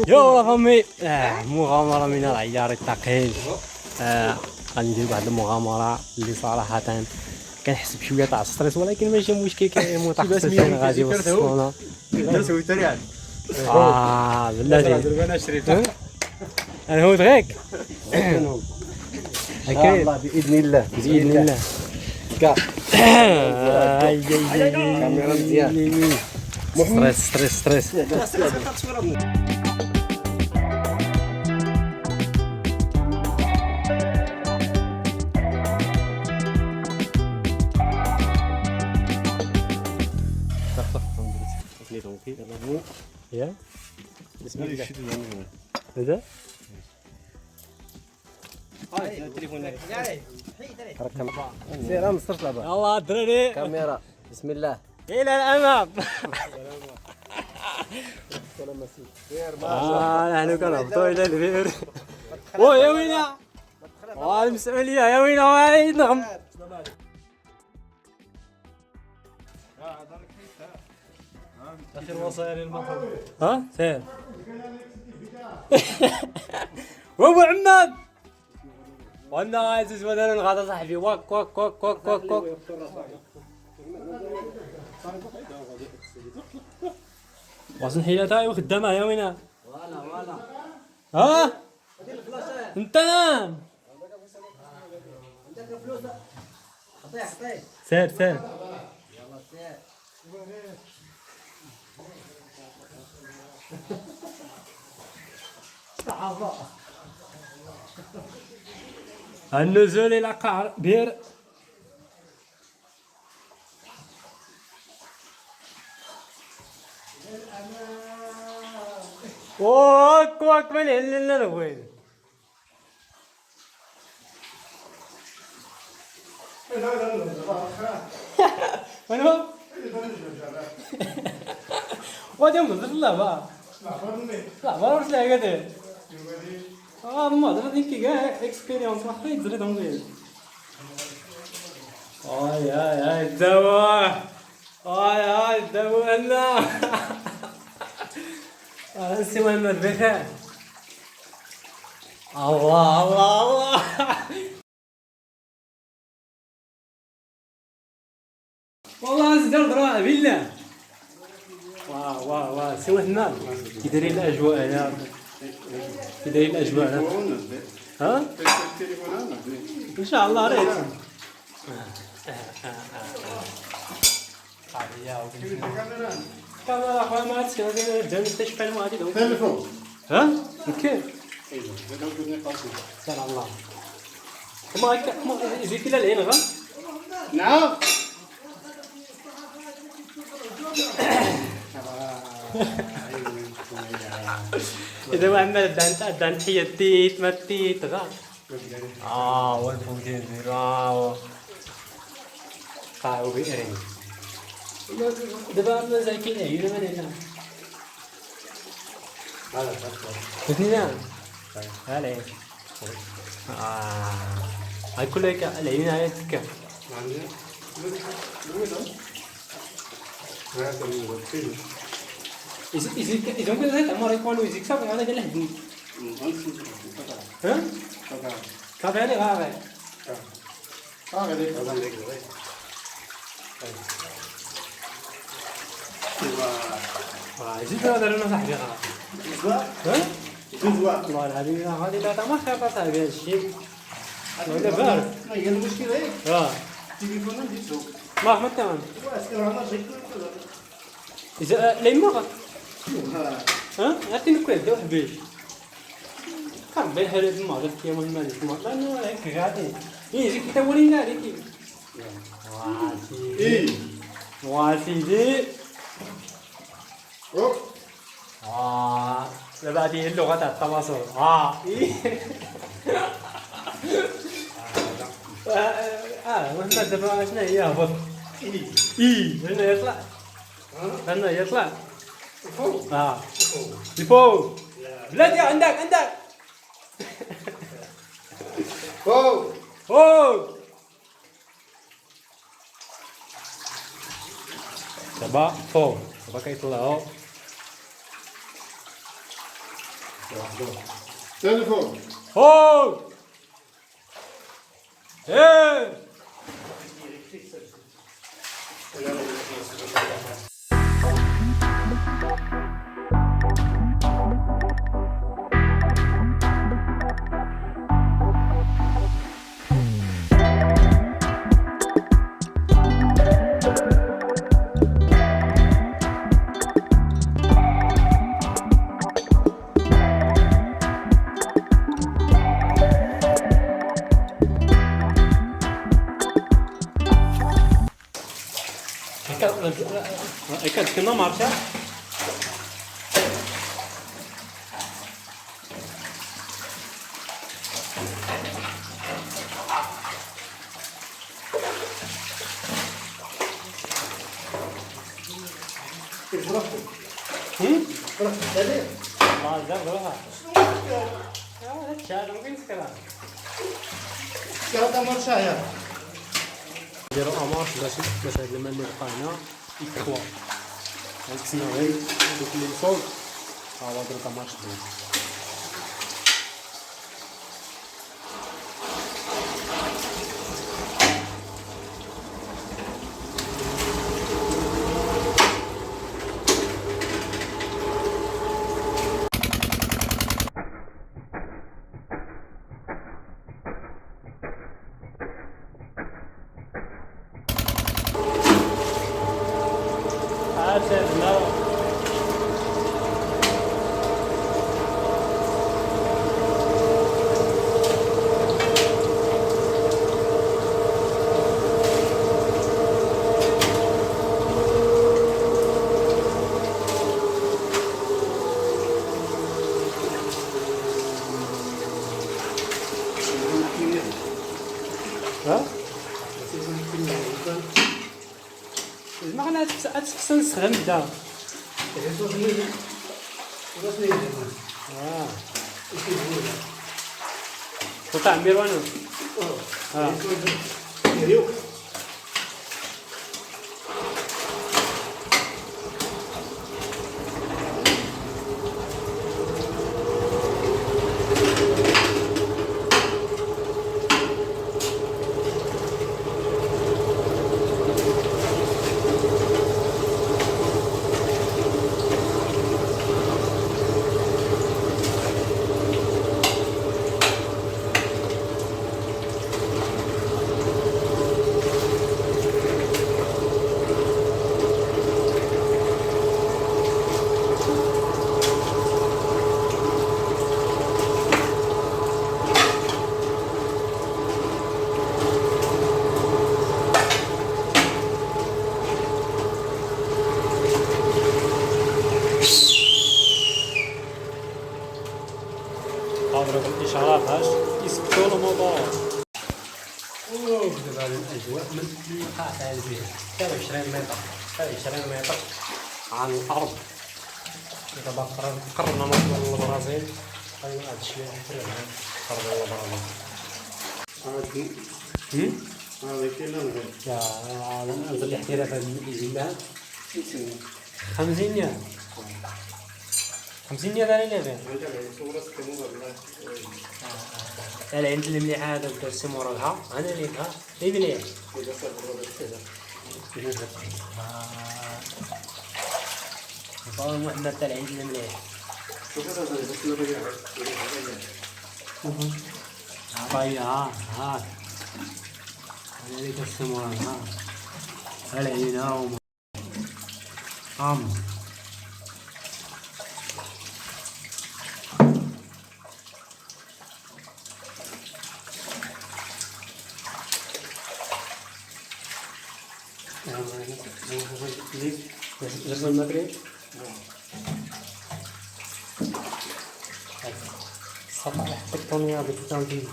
يلا فمي مغامرة من العيار الثقيل. غادي ندير واحد المغامرة اللي صراحة كنحس بشوية تاع ستريس، ولكن ماشي مشكل، كاين متخصصين غادي يوصلونا. بلاتي انا شريت انا هو دغيك الله باذن الله باذن الله. كاميرا مزيان. ستريس. يا بسم الله. هذا سير مصرت لعبه. يلا الدراري كاميرا بسم الله. الى الامام. نحن كنهبطوا الى البئر. يا وينا المسؤوليه يا وينا واعي نغم. اخر وصايا للمطر. ها سير. وابو عماد وانا عايز مثلا غادا صاحبي واك واك واك واك واك واك. وزن حيلتها وخدامها يا وينا. وانا ها انت نام. عندك فلوس عطيه سير يلا سير. النزول الى قعر بير. واك واك من هنا وين؟ وين هو؟ وادي مزر الله با. لا ما لا كده. ما درت ديك كاع اكسبيريونس واحد يدري دونغيل. هاي الدواء. هاي الدواء لا. انسي محمد بخير. الله والله زدر ضراء بالله. واه سي محمد كي دايرين الاجواء هنا، كي دايرين الاجواء هنا. ها ان شاء الله ريت. كاميرا اخويا ما عرفتش دابا نستشفى المعادي تليفون. ها كاين سلام الله. ما يجيك الى العين غا. نعم. إذا ما عمل دان حية تيت ما تيت غا. والفوتين زيرو قاعو بئرين. دابا مازال كاين عيون من هنا. اثنين. هلا. كل هيك العيون هاي تكا. إذا كنت زيت عمر يقولوا يزيك صافي هذا قال له هدي. ها؟ كافي عليه غاغي. زيد هذا لنا صاحبي غا. ها؟ والله العظيم هذه لا تما خير صاحبي هذا الشيء. ولا بارد. هي المشكلة هيك. التليفون ديتو. ما تمام. إذا لا يمغى. ها؟ عرفتي كل هذا وحبيش. كان بين هذا المغرب كي مهم هذا المغرب لأنه هيك غادي. يجيك تورينا عليك. واسيدي. دابا هذه هي اللغة تاع التواصل. محمد دابا شنو هي هبط هنا يطلع هنا يطلع الفوق الفوق بلاتي عندك فوق فوق دابا فوق دابا كيطلعوا ثاني فوق فوق ايه هكا كنا مارشا ما زال روحها هذا ممكن تسكرها هذا مرشايا نديرو اماش باش هاد الماء اللي بقى هنا يكوا غنقسمو غير دوك اللي الفوق ها هو درك اماش ديال ها ما غنا تفسن نسخن بدا قطع ميروانو اضرب الاشارات هاش يسكتوا الموضوع دابا الاجواء من القاع تاع البيت حتى 20 متر حتى 20 متر عن الارض دابا قربنا نوصلوا للبرازيل هاد الشيء قربنا للبرازيل هذا كاين يا نزل الاحتراف هذا الجلاد 50 ريال 50 ريال على لافين العند المليحه هذا بدا السيمور لها انا ليها اي مليح طول محمد تاع العند المليح ها انا ليك السيمور ها العينه لازم المغرب سطح التكتونية بالتنظيم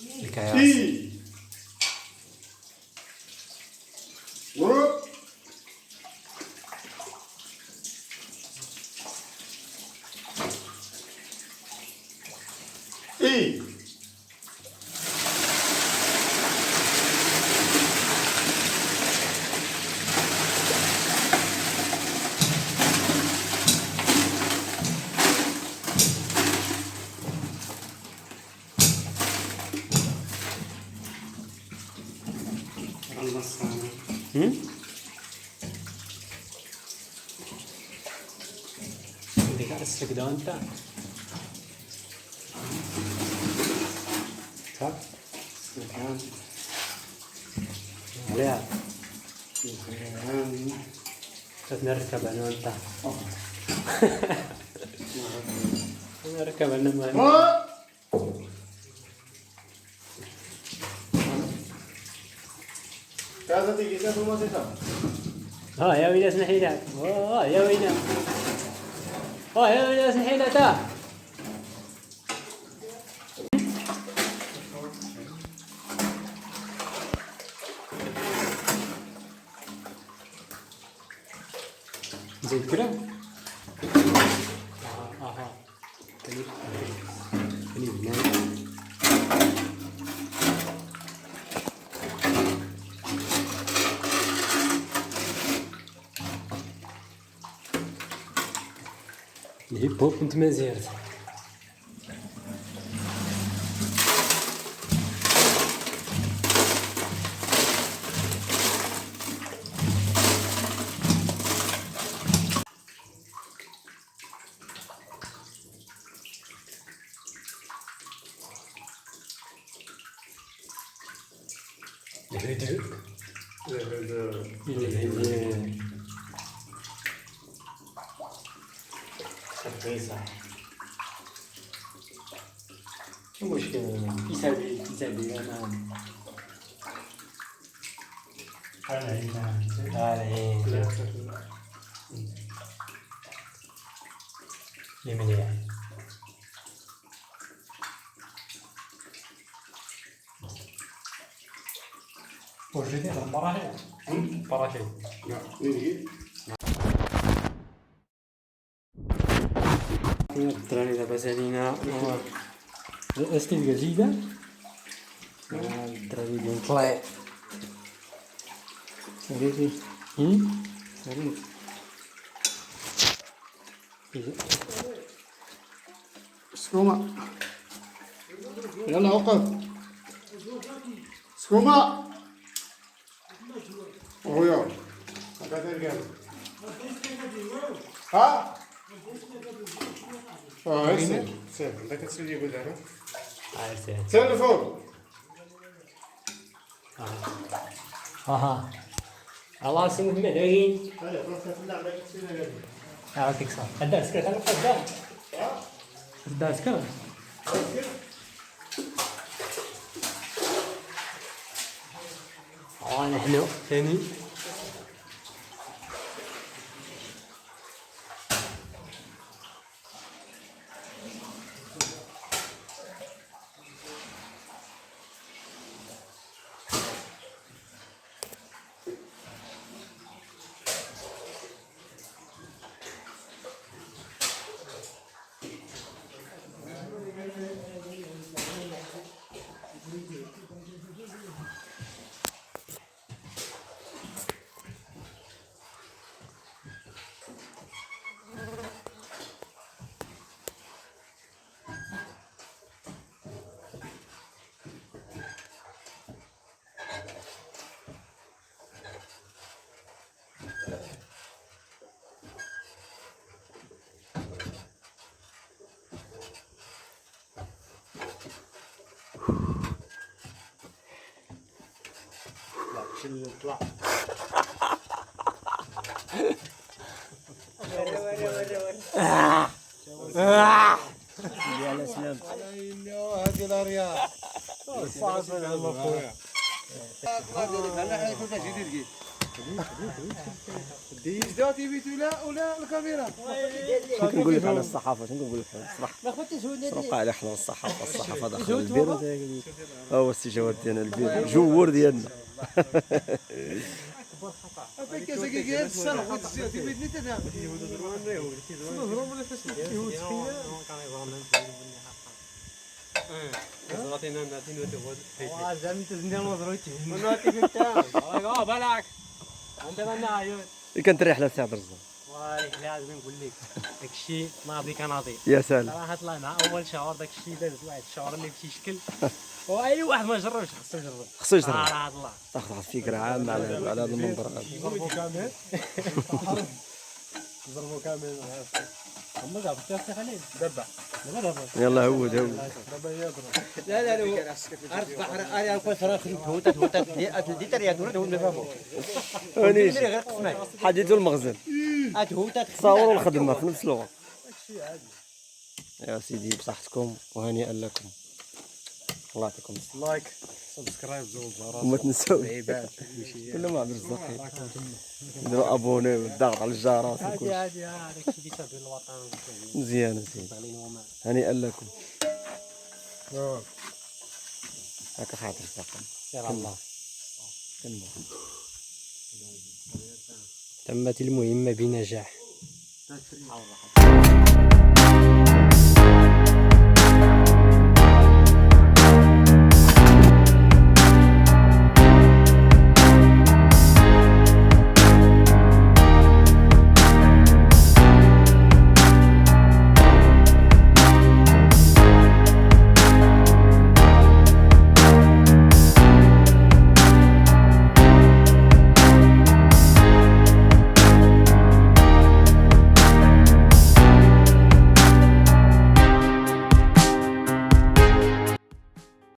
الكياس. إي مبروك. إي ديك السلك دا انت صح عليها نركب انا وانت نركب انا ما كذا تيجي تاكل ما تفهم. ها يا ويلي سنحيلات يا ويلي يا ويلي سنحيلات زي كده اها كليب الهيب هوب انت ما زيرت صح شو مشكلة يسابي أنا لمنيح وجدي براكين لا نيجي. الدراري دابا سالينا استيل جديدة الدراري ديال نطلع ساليتي ساليت سكوما يلا وقف. سكوما ويا هكذا رجال. ها سير عندك تسوي بدارة سير لفوق. ها الله يسلمك مدعين هلا روح تلعب لك تسوي يعطيك الصحة الدار سكر خليك الدار الدار سكر نحن ثاني نطلع. يا الاسلام هذه الارياح صعب من المفروض انا حيكون جديد ديز دا تيفيت ولا الكاميرا. شنو كنقول لك على الصحافه؟ شنو كنقول لك صراحه وقع على حنا الصحافه داخل البير ها هو السي جواد ديالنا البير جوور ديالنا. كانت الرحله تاع درزه والله لازم نقول لك داكشي ناضي كناضي يا سلام. صراحه طلعنا اول شهر داكشي داز واحد الشهر اللي بشي شكل واي واحد ما جربش خصو يجرب. خصو يجرب صراحه الله تاخذ واحد الفكره عامه على هذا المنظر هذا. ضربوا كامل. ضربوا كامل. اما جاب التاسع خليل دابا يلا هود دابا يضرب. لا عرف البحر انا كنت فراخ هوتات دي تريات ولد ما فهموا ونيش غير قسمه حديث المخزن هوتات تصاور الخدمه في نفس الوقت. يا سيدي بصحتكم وهنيئا لكم. الله يعطيكم الصحه. لايك سبسكرايب زوج جرس. وما تنساوش كلهم عبد الرزاق ديروا ابوني والضغط على الجرس وكل عادي داكشي اللي تابع الوطن مزيان. سيدي هنيئا لكم. هكا خاطر الرقم يا الله تمت تمت المهمه بنجاح.